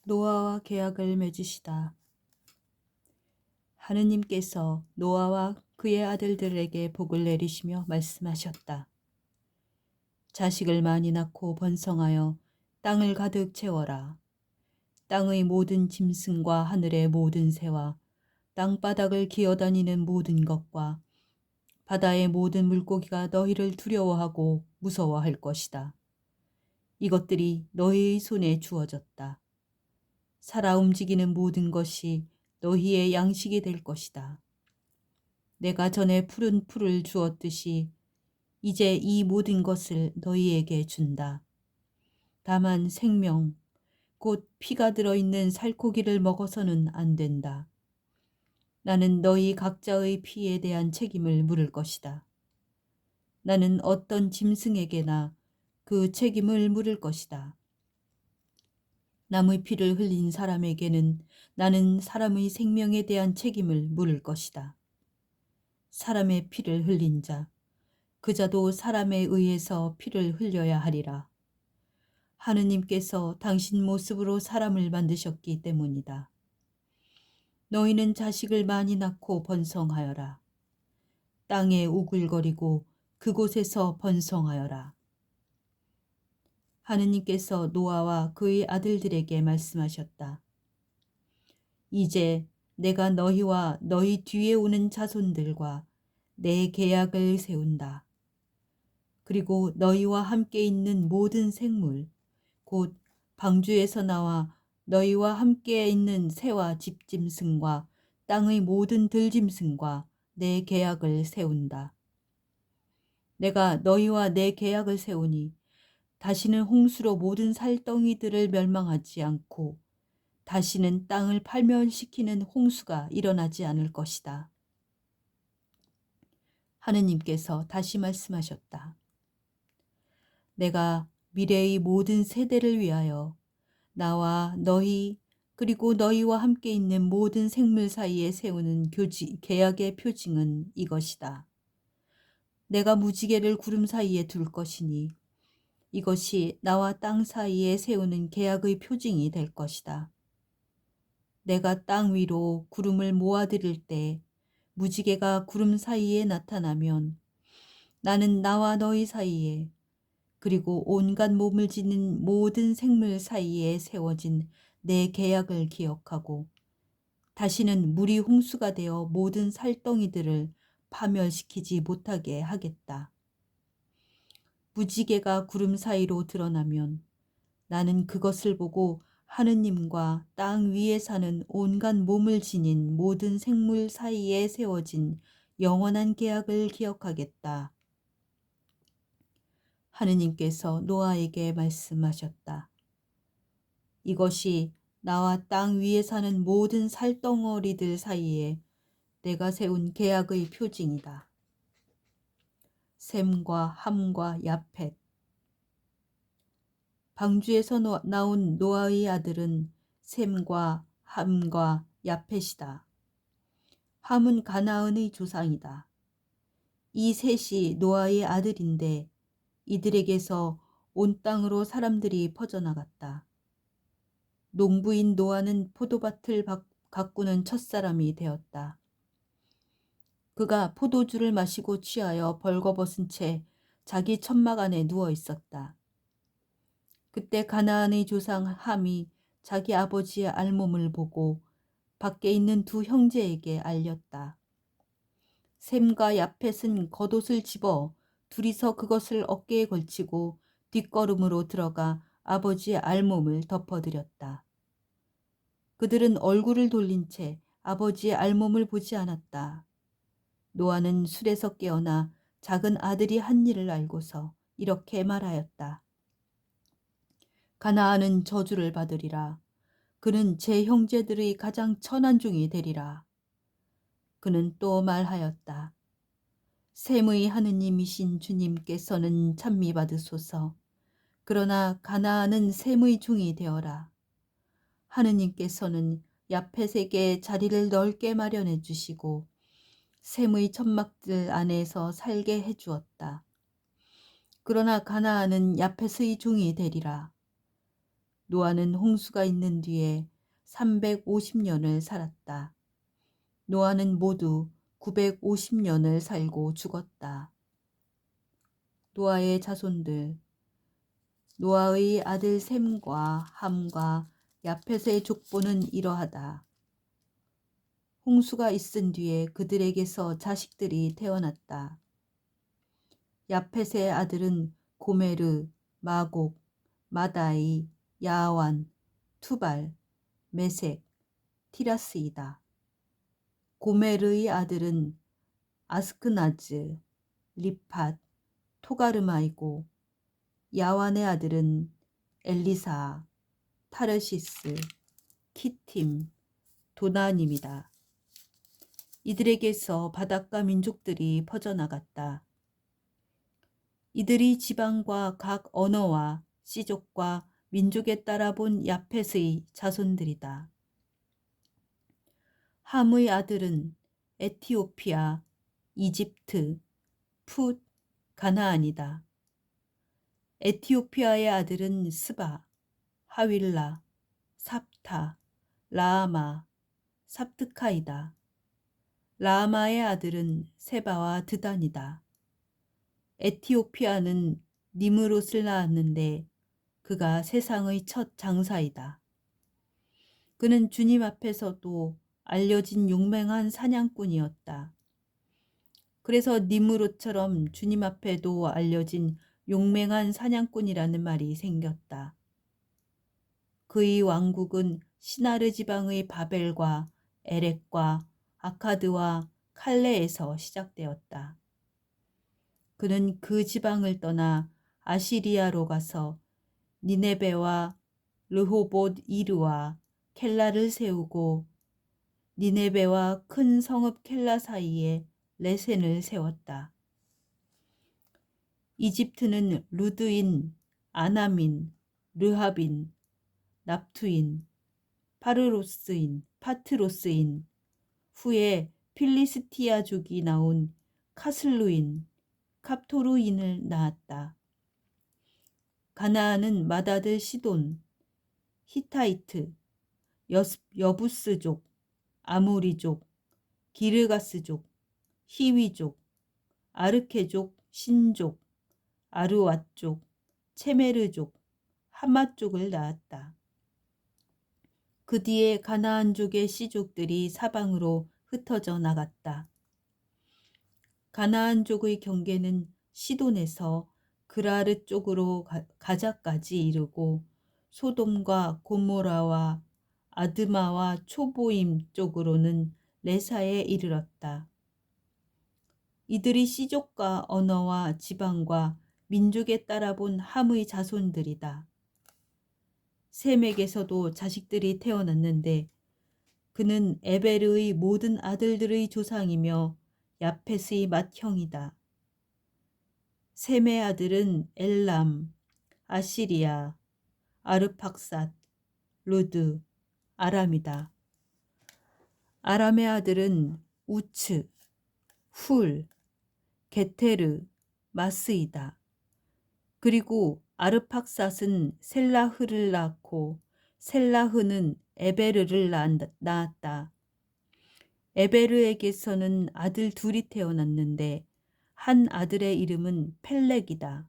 노아와 계약을 맺으시다. 하느님께서 노아와 그의 아들들에게 복을 내리시며 말씀하셨다. 자식을 많이 낳고 번성하여 땅을 가득 채워라. 땅의 모든 짐승과 하늘의 모든 새와 땅바닥을 기어다니는 모든 것과 바다의 모든 물고기가 너희를 두려워하고 무서워할 것이다. 이것들이 너희의 손에 주어졌다. 살아 움직이는 모든 것이 너희의 양식이 될 것이다. 내가 전에 푸른 풀을 주었듯이 이제 이 모든 것을 너희에게 준다. 다만 생명, 곧 피가 들어있는 살코기를 먹어서는 안 된다. 나는 너희 각자의 피에 대한 책임을 물을 것이다. 나는 어떤 짐승에게나 그 책임을 물을 것이다. 남의 피를 흘린 사람에게는 나는 사람의 생명에 대한 책임을 물을 것이다. 사람의 피를 흘린 자, 그 자도 사람에 의해서 피를 흘려야 하리라. 하느님께서 당신 모습으로 사람을 만드셨기 때문이다. 너희는 자식을 많이 낳고 번성하여라. 땅에 우글거리고 그곳에서 번성하여라. 하느님께서 노아와 그의 아들들에게 말씀하셨다. 이제 내가 너희와 너희 뒤에 오는 자손들과 내 계약을 세운다. 그리고 너희와 함께 있는 모든 생물, 곧 방주에서 나와 너희와 함께 있는 새와 집짐승과 땅의 모든 들짐승과 내 계약을 세운다. 내가 너희와 내 계약을 세우니 다시는 홍수로 모든 살덩이들을 멸망하지 않고 다시는 땅을 파멸시키는 홍수가 일어나지 않을 것이다. 하느님께서 다시 말씀하셨다. 내가 미래의 모든 세대를 위하여 나와 너희 그리고 너희와 함께 있는 모든 생물 사이에 세우는 계약의 표징은 이것이다. 내가 무지개를 구름 사이에 둘 것이니 이것이 나와 땅 사이에 세우는 계약의 표징이 될 것이다. 내가 땅 위로 구름을 모아들일 때 무지개가 구름 사이에 나타나면 나는 나와 너희 사이에 그리고 온갖 몸을 지닌 모든 생물 사이에 세워진 내 계약을 기억하고 다시는 물이 홍수가 되어 모든 살덩이들을 파멸시키지 못하게 하겠다. 무지개가 구름 사이로 드러나면 나는 그것을 보고 하느님과 땅 위에 사는 온갖 몸을 지닌 모든 생물 사이에 세워진 영원한 계약을 기억하겠다. 하느님께서 노아에게 말씀하셨다. 이것이 나와 땅 위에 사는 모든 살덩어리들 사이에 내가 세운 계약의 표징이다. 셈과 함과 야펫. 방주에서 나온 노아의 아들은 셈과 함과 야펫이다. 함은 가나안의 조상이다. 이 셋이 노아의 아들인데 이들에게서 온 땅으로 사람들이 퍼져나갔다. 농부인 노아는 포도밭을 가꾸는 첫사람이 되었다. 그가 포도주를 마시고 취하여 벌거벗은 채 자기 천막 안에 누워 있었다. 그때 가나안의 조상 함이 자기 아버지의 알몸을 보고 밖에 있는 두 형제에게 알렸다. 셈과 야펫은 겉옷을 집어 둘이서 그것을 어깨에 걸치고 뒷걸음으로 들어가 아버지의 알몸을 덮어드렸다. 그들은 얼굴을 돌린 채 아버지의 알몸을 보지 않았다. 노아는 술에서 깨어나 작은 아들이 한 일을 알고서 이렇게 말하였다. 가나안은 저주를 받으리라. 그는 제 형제들의 가장 천한 종이 되리라. 그는 또 말하였다. 셈의 하느님이신 주님께서는 찬미 받으소서. 그러나 가나안은 셈의 종이 되어라. 하느님께서는 야펫에게 자리를 넓게 마련해 주시고 셈의 천막들 안에서 살게 해 주었다. 그러나 가나안은 야펫의 종이 되리라. 노아는 홍수가 있는 뒤에 350년을 살았다. 노아는 모두 950년을 살고 죽었다. 노아의 자손들. 노아의 아들 셈과 함과 야펫의 족보는 이러하다. 홍수가 있은 뒤에 그들에게서 자식들이 태어났다. 야펫의 아들은 고메르, 마곡, 마다이, 야완, 투발, 메색, 티라스이다. 고메르의 아들은 아스크나즈, 리팟, 토가르마이고 야완의 아들은 엘리사, 타르시스, 키팀, 도나님이다. 이들에게서 바닷가 민족들이 퍼져나갔다. 이들이 지방과 각 언어와 씨족과 민족에 따라 본 야펫의 자손들이다. 함의 아들은 에티오피아, 이집트, 풋, 가나안이다. 에티오피아의 아들은 스바, 하윌라, 삽타, 라아마, 삽드카이다. 라아마의 아들은 세바와 드단이다. 에티오피아는 니므롯을 낳았는데 그가 세상의 첫 장사이다. 그는 주님 앞에서도 알려진 용맹한 사냥꾼이었다. 그래서 니므롯처럼 주님 앞에도 알려진 용맹한 사냥꾼이라는 말이 생겼다. 그의 왕국은 시나르 지방의 바벨과 에렉과 아카드와 칼레에서 시작되었다. 그는 그 지방을 떠나 아시리아로 가서 니네베와 르호봇 이르와 켈라를 세우고 니네베와 큰 성읍 켈라 사이에 레센을 세웠다. 이집트는 루드인, 아나민, 르하빈, 납투인, 파르로스인, 파트로스인, 후에 필리스티아족이 나온 카슬루인, 갑토루인을 낳았다. 가나안은 맏아들 시돈, 히타이트, 여부스족, 아모리족, 기르가스족, 히위족, 아르케족, 신족, 아르왓족, 체메르족, 하맛족을 낳았다. 그 뒤에 가나안족의 씨족들이 사방으로 흩어져 나갔다. 가나안족의 경계는 시돈에서 그라르 쪽으로 가자까지 이르고 소돔과 고모라와 아드마와 초보임 쪽으로는 레사에 이르렀다. 이들이 씨족과 언어와 지방과 민족에 따라 본 함의 자손들이다. 셈에게서도 자식들이 태어났는데 그는 에베르의 모든 아들들의 조상이며 야펫의 맏형이다. 셈의 아들은 엘람, 아시리아, 아르팍삿, 루드, 아람이다. 아람의 아들은 우츠, 훌, 게테르, 마스이다. 그리고 아르팍삿은 셀라흐를 낳고 셀라흐는 에베르를 낳았다. 에베르에게서는 아들 둘이 태어났는데 한 아들의 이름은 펠렉이다.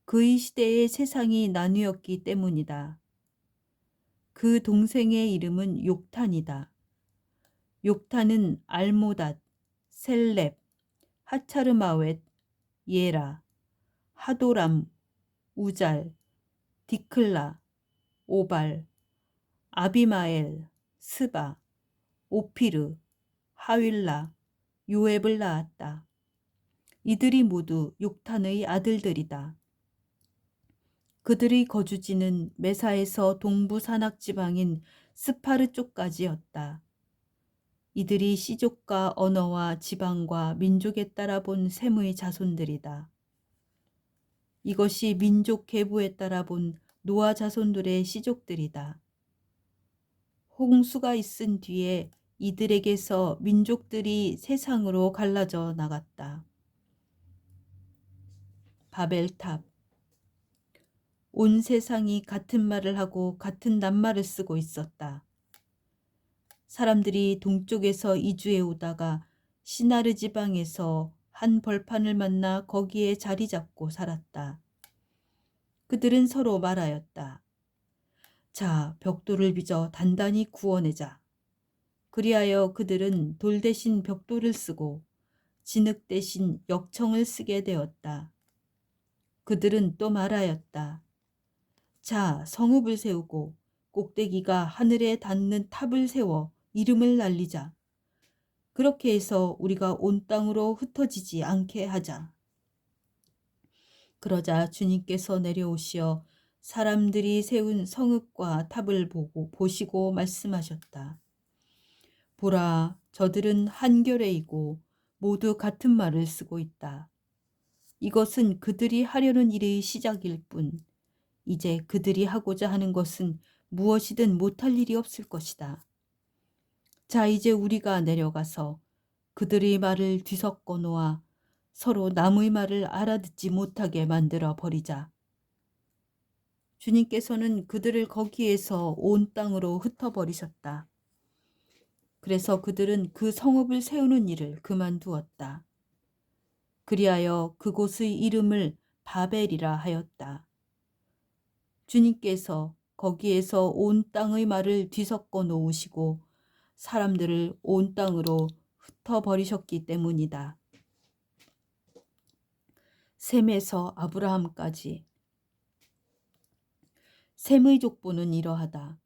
그의 시대에 세상이 나뉘었기 때문이다. 그 동생의 이름은 욕탄이다. 욕탄은 알모닷, 셀렙, 하차르마웻, 예라, 하도람, 우잘, 디클라, 오발, 아비마엘, 스바, 오피르, 하윌라, 요앱을 낳았다. 이들이 모두 욕탄의 아들들이다. 그들의 거주지는 메사에서 동부 산악 지방인 스파르 쪽까지였다. 이들이 씨족과 언어와 지방과 민족에 따라 본 셈의 자손들이다. 이것이 민족 계보에 따라 본 노아 자손들의 씨족들이다. 홍수가 있은 뒤에 이들에게서 민족들이 세상으로 갈라져 나갔다. 바벨탑. 온 세상이 같은 말을 하고 같은 낱말을 쓰고 있었다. 사람들이 동쪽에서 이주해 오다가 시나르 지방에서 한 벌판을 만나 거기에 자리 잡고 살았다. 그들은 서로 말하였다. 자, 벽돌을 빚어 단단히 구워내자. 그리하여 그들은 돌 대신 벽돌을 쓰고 진흙 대신 역청을 쓰게 되었다. 그들은 또 말하였다. 자, 성읍을 세우고 꼭대기가 하늘에 닿는 탑을 세워 이름을 날리자. 그렇게 해서 우리가 온 땅으로 흩어지지 않게 하자. 그러자 주님께서 내려오시어 사람들이 세운 성읍과 탑을 보시고 말씀하셨다. 보라, 저들은 한겨레이고 모두 같은 말을 쓰고 있다. 이것은 그들이 하려는 일의 시작일 뿐, 이제 그들이 하고자 하는 것은 무엇이든 못할 일이 없을 것이다. 자, 이제 우리가 내려가서 그들의 말을 뒤섞어 놓아 서로 남의 말을 알아듣지 못하게 만들어 버리자. 주님께서는 그들을 거기에서 온 땅으로 흩어버리셨다. 그래서 그들은 그 성읍을 세우는 일을 그만두었다. 그리하여 그곳의 이름을 바벨이라 하였다. 주님께서 거기에서 온 땅의 말을 뒤섞어 놓으시고 사람들을 온 땅으로 흩어버리셨기 때문이다. 셈에서 아브라함까지. 셈의 족보는 이러하다.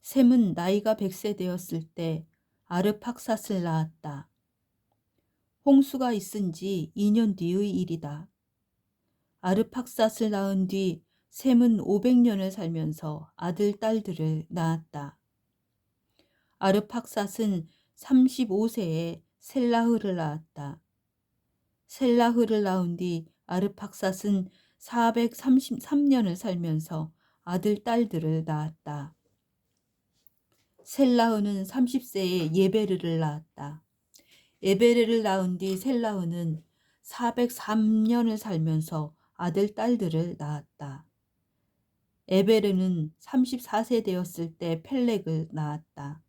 셈은 나이가 100세 되었을 때 아르팍삿을 낳았다. 홍수가 있은 지 2년 뒤의 일이다. 아르팍삿을 낳은 뒤 셈은 500년을 살면서 아들, 딸들을 낳았다. 아르팍삿은 35세에 셀라흐를 낳았다. 셀라흐를 낳은 뒤 아르팍삿은 433년을 살면서 아들, 딸들을 낳았다. 셀라흐는 30세에 예베르를 낳았다. 예베르를 낳은 뒤 셀라흐는 403년을 살면서 아들, 딸들을 낳았다. 에베르는 34세 되었을 때 펠렉을 낳았다.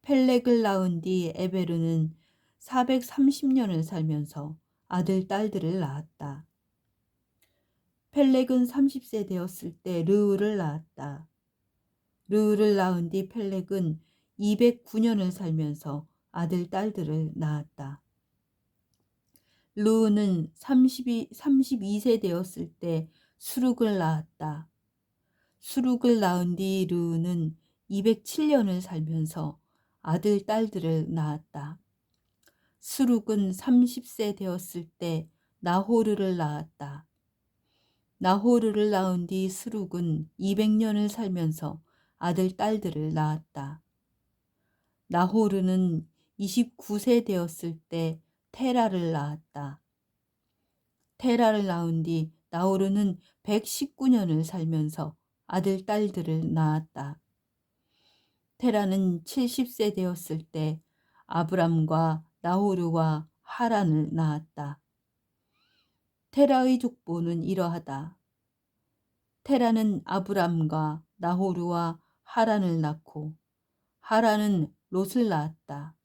펠렉을 낳은 뒤 에베르는 430년을 살면서 아들, 딸들을 낳았다. 펠렉은 30세 되었을 때 르우를 낳았다. 르우를 낳은 뒤 펠렉은 209년을 살면서 아들, 딸들을 낳았다. 르우는 32세 되었을 때 수룩을 낳았다. 수룩을 낳은 뒤 르우는 207년을 살면서 아들, 딸들을 낳았다. 수룩은 30세 되었을 때 나호르를 낳았다. 나호르를 낳은 뒤 수룩은 200년을 살면서 아들, 딸들을 낳았다. 나호르는 29세 되었을 때 테라를 낳았다. 테라를 낳은 뒤 나호르는 119년을 살면서 아들, 딸들을 낳았다. 테라는 70세 되었을 때 아브람과 나호르와 하란을 낳았다. 테라의 족보는 이러하다. 테라는 아브람과 나호르와 하란을 낳고 하란은 롯을 낳았다.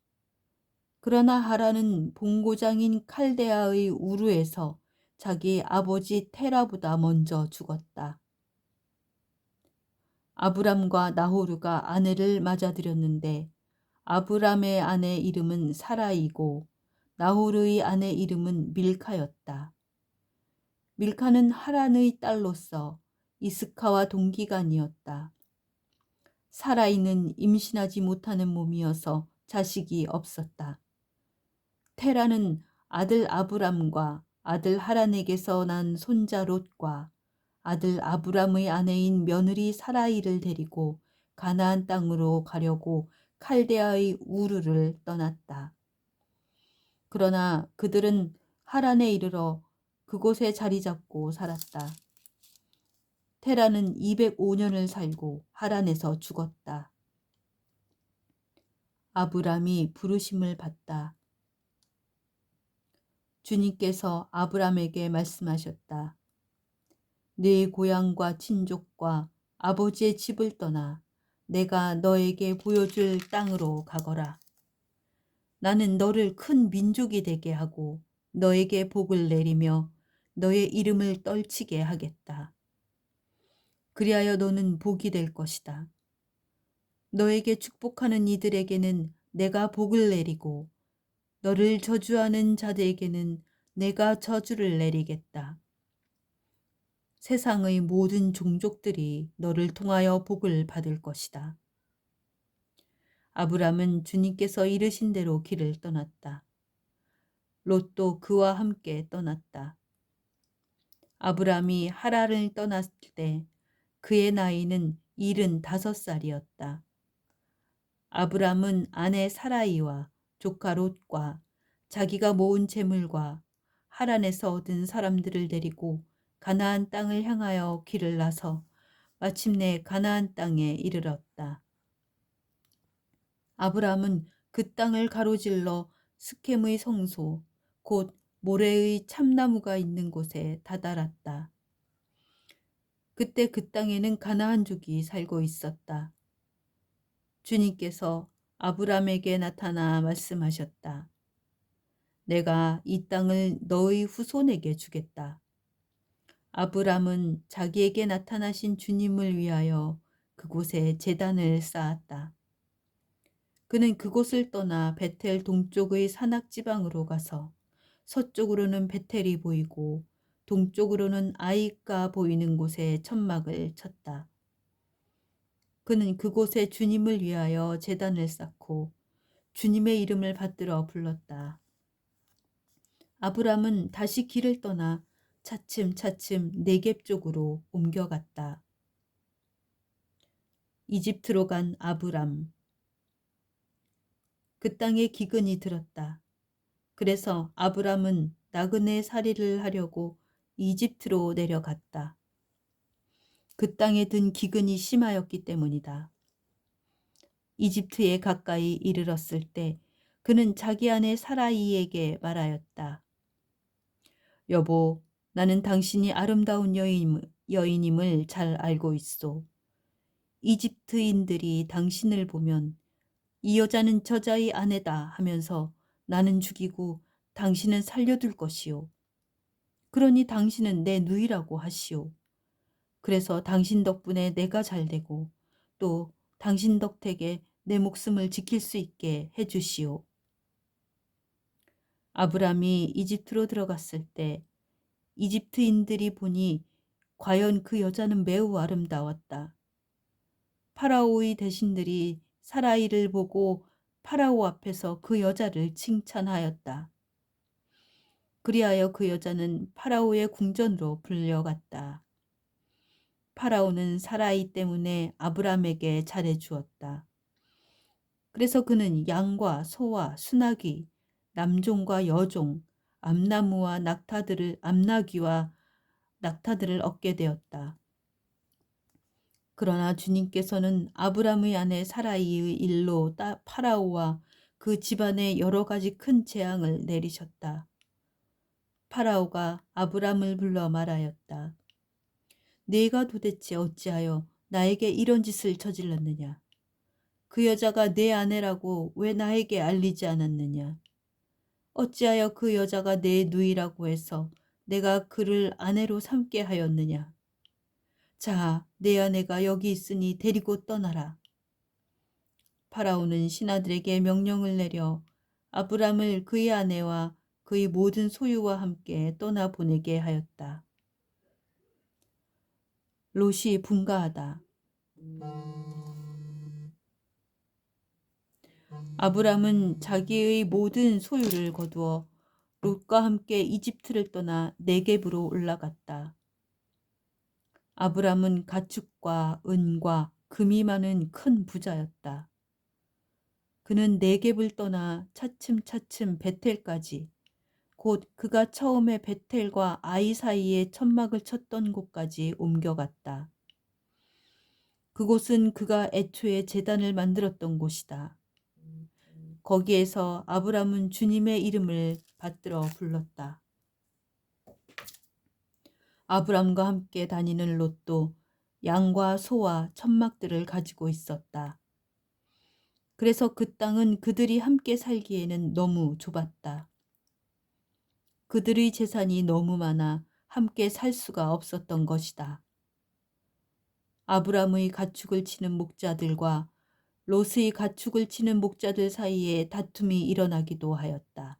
그러나 하란은 본고장인 칼데아의 우르에서 자기 아버지 테라보다 먼저 죽었다. 아브람과 나호르가 아내를 맞아들였는데 아브람의 아내 이름은 사라이고 나호르의 아내 이름은 밀카였다. 밀카는 하란의 딸로서 이스카와 동기간이었다. 사라이는 임신하지 못하는 몸이어서 자식이 없었다. 테라는 아들 아브람과 아들 하란에게서 난 손자 롯과 아들 아브람의 아내인 며느리 사라이를 데리고 가나안 땅으로 가려고 칼데아의 우르를 떠났다. 그러나 그들은 하란에 이르러 그곳에 자리 잡고 살았다. 테라는 205년을 살고 하란에서 죽었다. 아브람이 부르심을 받다. 주님께서 아브람에게 말씀하셨다. 네 고향과 친족과 아버지의 집을 떠나 내가 너에게 보여줄 땅으로 가거라. 나는 너를 큰 민족이 되게 하고 너에게 복을 내리며 너의 이름을 떨치게 하겠다. 그리하여 너는 복이 될 것이다. 너에게 축복하는 이들에게는 내가 복을 내리고 너를 저주하는 자들에게는 내가 저주를 내리겠다. 세상의 모든 종족들이 너를 통하여 복을 받을 것이다. 아브람은 주님께서 이르신 대로 길을 떠났다. 롯도 그와 함께 떠났다. 아브람이 하란을 떠났을 때 그의 나이는 75살이었다. 아브람은 아내 사라이와 조카 롯과 자기가 모은 재물과 하란에서 얻은 사람들을 데리고 가나안 땅을 향하여 길을 나서 마침내 가나안 땅에 이르렀다. 아브람은 그 땅을 가로질러 스켐의 성소 곧 모레의 참나무가 있는 곳에 다다랐다. 그때 그 땅에는 가나안족이 살고 있었다. 주님께서 아브람에게 나타나 말씀하셨다. 내가 이 땅을 너의 후손에게 주겠다. 아브람은 자기에게 나타나신 주님을 위하여 그곳에 제단을 쌓았다. 그는 그곳을 떠나 베텔 동쪽의 산악지방으로 가서 서쪽으로는 베텔이 보이고 동쪽으로는 아이가 보이는 곳에 천막을 쳤다. 그는 그곳에 주님을 위하여 제단을 쌓고 주님의 이름을 받들어 불렀다. 아브람은 다시 길을 떠나 차츰차츰 네겝 쪽으로 옮겨갔다. 이집트로 간 아브람. 그 땅에 기근이 들었다. 그래서 아브람은 나그네 살이를 하려고 이집트로 내려갔다. 그 땅에 든 기근이 심하였기 때문이다. 이집트에 가까이 이르렀을 때 그는 자기 아내 사라이에게 말하였다. 여보, 나는 당신이 아름다운 여인임을 잘 알고 있소. 이집트인들이 당신을 보면 이 여자는 저자의 아내다 하면서 나는 죽이고 당신은 살려둘 것이오. 그러니 당신은 내 누이라고 하시오. 그래서 당신 덕분에 내가 잘되고 또 당신 덕택에 내 목숨을 지킬 수 있게 해주시오. 아브람이 이집트로 들어갔을 때 이집트인들이 보니 과연 그 여자는 매우 아름다웠다. 파라오의 대신들이 사라이를 보고 파라오 앞에서 그 여자를 칭찬하였다. 그리하여 그 여자는 파라오의 궁전으로 불려갔다. 파라오는 사라이 때문에 아브람에게 잘해주었다. 그래서 그는 양과 소와 수나기, 남종과 여종, 암나귀와 낙타들을 얻게 되었다. 그러나 주님께서는 아브람의 아내 사라이의 일로 파라오와 그 집안에 여러 가지 큰 재앙을 내리셨다. 파라오가 아브람을 불러 말하였다. 네가 도대체 어찌하여 나에게 이런 짓을 저질렀느냐? 그 여자가 내 아내라고 왜 나에게 알리지 않았느냐? 어찌하여 그 여자가 내 누이라고 해서 내가 그를 아내로 삼게 하였느냐? 자, 내 아내가 여기 있으니 데리고 떠나라. 파라오는 신하들에게 명령을 내려 아브람을 그의 아내와 그의 모든 소유와 함께 떠나보내게 하였다. 롯이 분가하다. 아브람은 자기의 모든 소유를 거두어 롯과 함께 이집트를 떠나 네겝으로 올라갔다. 아브람은 가축과 은과 금이 많은 큰 부자였다. 그는 네겝을 떠나 차츰차츰 베텔까지 곧 그가 처음에 베텔과 아이 사이에 천막을 쳤던 곳까지 옮겨갔다. 그곳은 그가 애초에 제단을 만들었던 곳이다. 거기에서 아브람은 주님의 이름을 받들어 불렀다. 아브람과 함께 다니는 롯도 양과 소와 천막들을 가지고 있었다. 그래서 그 땅은 그들이 함께 살기에는 너무 좁았다. 그들의 재산이 너무 많아 함께 살 수가 없었던 것이다. 아브람의 가축을 치는 목자들과 롯의 가축을 치는 목자들 사이에 다툼이 일어나기도 하였다.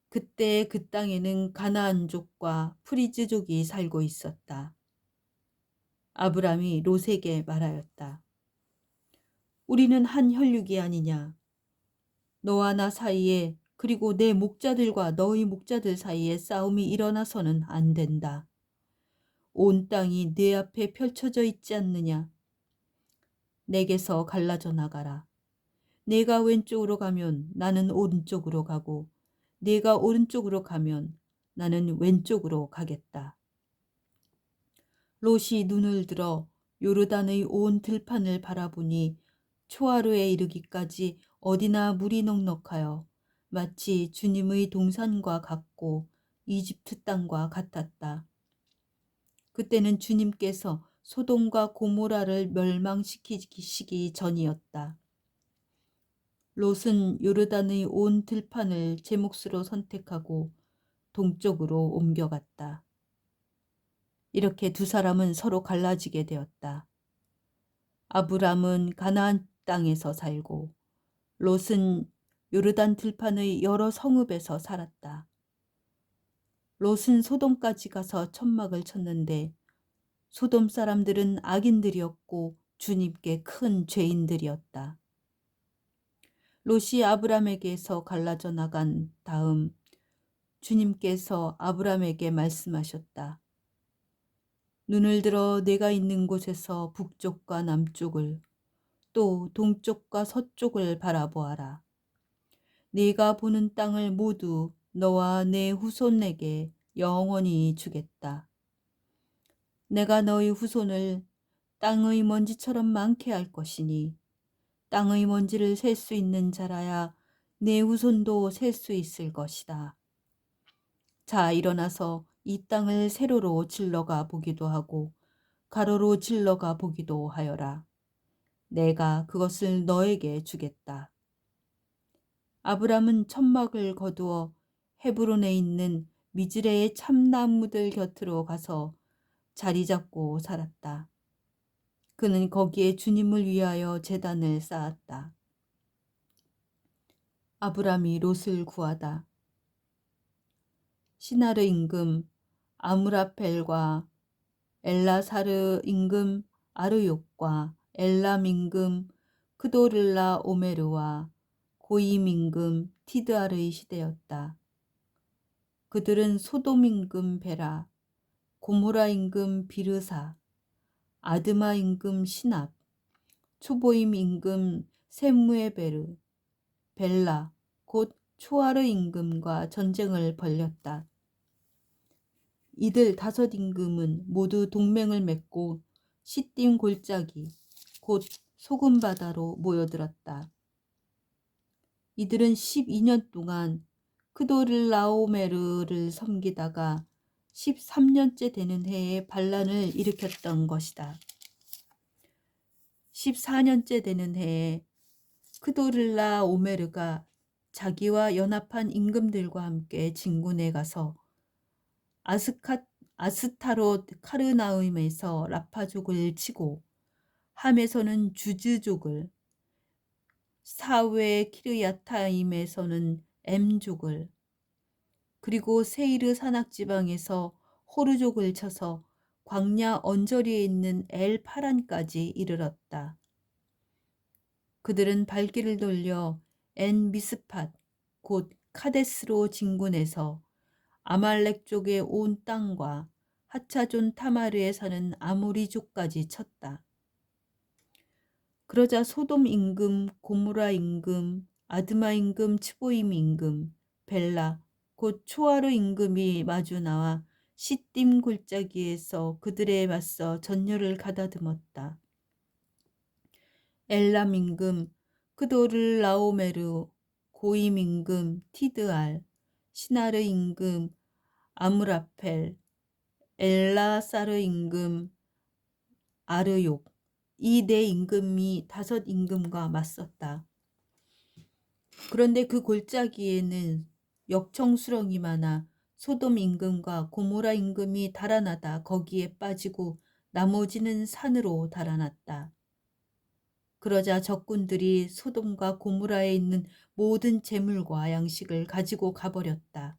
그때 그 땅에는 가나안족과 프리즈족이 살고 있었다. 아브람이 롯에게 말하였다. 우리는 한 혈육이 아니냐. 너와 나 사이에 그리고 내 목자들과 너희 목자들 사이에 싸움이 일어나서는 안 된다. 온 땅이 내 앞에 펼쳐져 있지 않느냐. 내게서 갈라져 나가라. 내가 왼쪽으로 가면 나는 오른쪽으로 가고 내가 오른쪽으로 가면 나는 왼쪽으로 가겠다. 롯이 눈을 들어 요르단의 온 들판을 바라보니 초하루에 이르기까지 어디나 물이 넉넉하여 마치 주님의 동산과 같고 이집트 땅과 같았다. 그때는 주님께서 소돔과 고모라를 멸망시키시기 전이었다. 롯은 요르단의 온 들판을 제 몫으로 선택하고 동쪽으로 옮겨갔다. 이렇게 두 사람은 서로 갈라지게 되었다. 아브람은 가나안 땅에서 살고 롯은 요르단 들판의 여러 성읍에서 살았다. 롯은 소돔까지 가서 천막을 쳤는데 소돔 사람들은 악인들이었고 주님께 큰 죄인들이었다. 롯이 아브람에게서 갈라져 나간 다음 주님께서 아브람에게 말씀하셨다. 눈을 들어 내가 있는 곳에서 북쪽과 남쪽을 또 동쪽과 서쪽을 바라보아라. 네가 보는 땅을 모두 너와 내 후손에게 영원히 주겠다. 내가 너희 후손을 땅의 먼지처럼 많게 할 것이니 땅의 먼지를 셀 수 있는 자라야 내 후손도 셀 수 있을 것이다. 자, 일어나서 이 땅을 세로로 질러가 보기도 하고 가로로 질러가 보기도 하여라. 내가 그것을 너에게 주겠다. 아브람은 천막을 거두어 헤브론에 있는 미즈레의 참나무들 곁으로 가서 자리 잡고 살았다. 그는 거기에 주님을 위하여 제단을 쌓았다. 아브람이 롯을 구하다. 시나르 임금 아므라펠과 엘라사르 임금 아르욕과 엘람 임금 크도를라 오메르와 고임 임금 티드알의 시대였다. 그들은 소돔 임금 베라, 고모라 임금 비르사, 아드마 임금 시납, 초보임 임금 세무에베르, 벨라, 곧 초아르 임금과 전쟁을 벌였다. 이들 다섯 임금은 모두 동맹을 맺고 시딤 골짜기, 곧 소금바다로 모여들었다. 이들은 12년 동안 크도를라오메르를 섬기다가 13년째 되는 해에 반란을 일으켰던 것이다. 14년째 되는 해에 크도를라오메르가 자기와 연합한 임금들과 함께 진군에 가서 아스타롯 카르나움에서 라파족을 치고 함에서는 주즈족을, 사웨 키르야타임에서는 엠족을, 그리고 세이르 산악지방에서 호르족을 쳐서 광야 언저리에 있는 엘파란까지 이르렀다. 그들은 발길을 돌려 엔 미스팟 곧 카데스로 진군해서 아말렉 쪽의 온 땅과 하차존 타마르에 사는 아모리족까지 쳤다. 그러자 소돔 임금, 고모라 임금, 아드마 임금, 츠보임 임금, 벨라, 곧 초아르 임금이 마주 나와 시딤 골짜기에서 그들에 맞서 전열을 가다듬었다. 엘람 임금, 크도를 라오메르, 고임 임금, 티드알, 시나르 임금, 아므라펠, 엘라사르 임금, 아르욕, 이 네 임금이 다섯 임금과 맞섰다. 그런데 그 골짜기에는 역청수렁이 많아 소돔 임금과 고모라 임금이 달아나다 거기에 빠지고 나머지는 산으로 달아났다. 그러자 적군들이 소돔과 고모라에 있는 모든 재물과 양식을 가지고 가버렸다.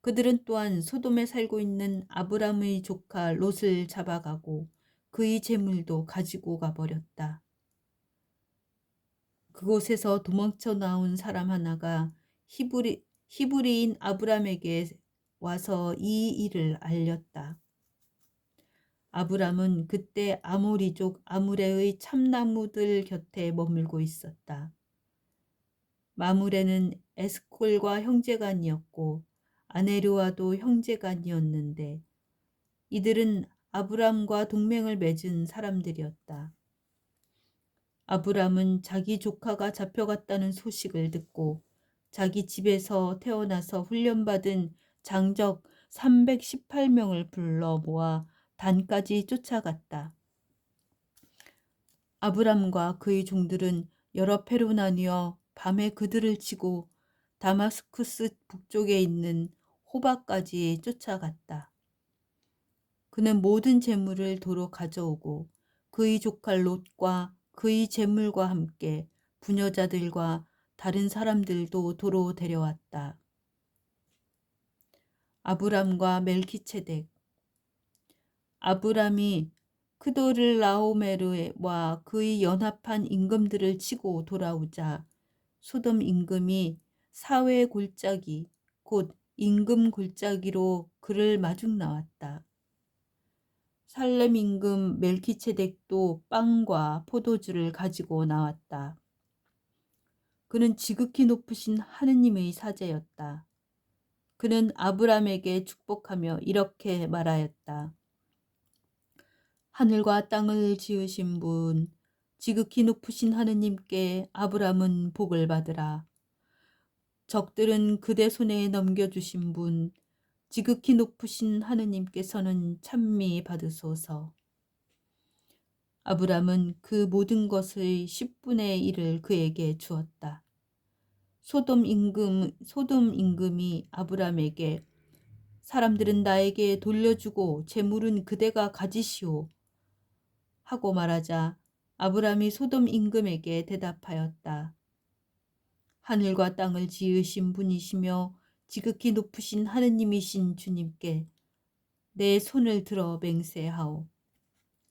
그들은 또한 소돔에 살고 있는 아브람의 조카 롯을 잡아가고 그의 재물도 가지고 가버렸다. 그곳에서 도망쳐 나온 사람 하나가 히브리인 아브람에게 와서 이 일을 알렸다. 아브람은 그때 아모리족 아므레의 참나무들 곁에 머물고 있었다. 마므레는 에스콜과 형제간이었고 아네르와도 형제간이었는데 이들은 아브람과 동맹을 맺은 사람들이었다. 아브람은 자기 조카가 잡혀갔다는 소식을 듣고 자기 집에서 태어나서 훈련받은 장적 318명을 불러 모아 단까지 쫓아갔다. 아브람과 그의 종들은 여러 패로 나뉘어 밤에 그들을 치고 다마스쿠스 북쪽에 있는 호바까지 쫓아갔다. 그는 모든 재물을 도로 가져오고 그의 조카 롯과 그의 재물과 함께 부녀자들과 다른 사람들도 도로 데려왔다. 아브람과 멜키체덱. 아브람이 크도르라오메르와 그의 연합한 임금들을 치고 돌아오자 소돔 임금이 사회 골짜기 곧 임금 골짜기로 그를 마중 나왔다. 살렘 임금 멜키체덱도 빵과 포도주를 가지고 나왔다. 그는 지극히 높으신 하느님의 사제였다. 그는 아브람에게 축복하며 이렇게 말하였다. 하늘과 땅을 지으신 분, 지극히 높으신 하느님께 아브람은 복을 받으라. 적들은 그대 손에 넘겨주신 분, 지극히 높으신 하느님께서는 찬미 받으소서. 아브람은 그 모든 것의 10분의 1을 그에게 주었다. 소돔 임금이 아브람에게 사람들은 나에게 돌려주고 재물은 그대가 가지시오 하고 말하자 아브람이 소돔 임금에게 대답하였다. 하늘과 땅을 지으신 분이시며 지극히 높으신 하느님이신 주님께 내 손을 들어 맹세하오.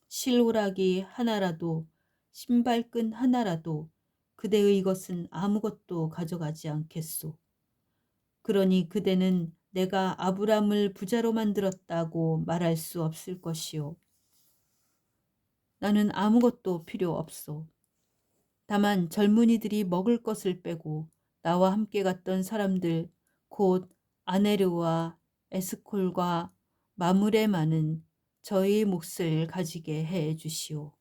실오라기 하나라도 신발끈 하나라도 그대의 것은 아무것도 가져가지 않겠소. 그러니 그대는 내가 아브람을 부자로 만들었다고 말할 수 없을 것이요. 나는 아무것도 필요 없소. 다만 젊은이들이 먹을 것을 빼고 나와 함께 갔던 사람들 곧 아네르와 에스콜과 마므레만은 저희 몫을 가지게 해 주시오.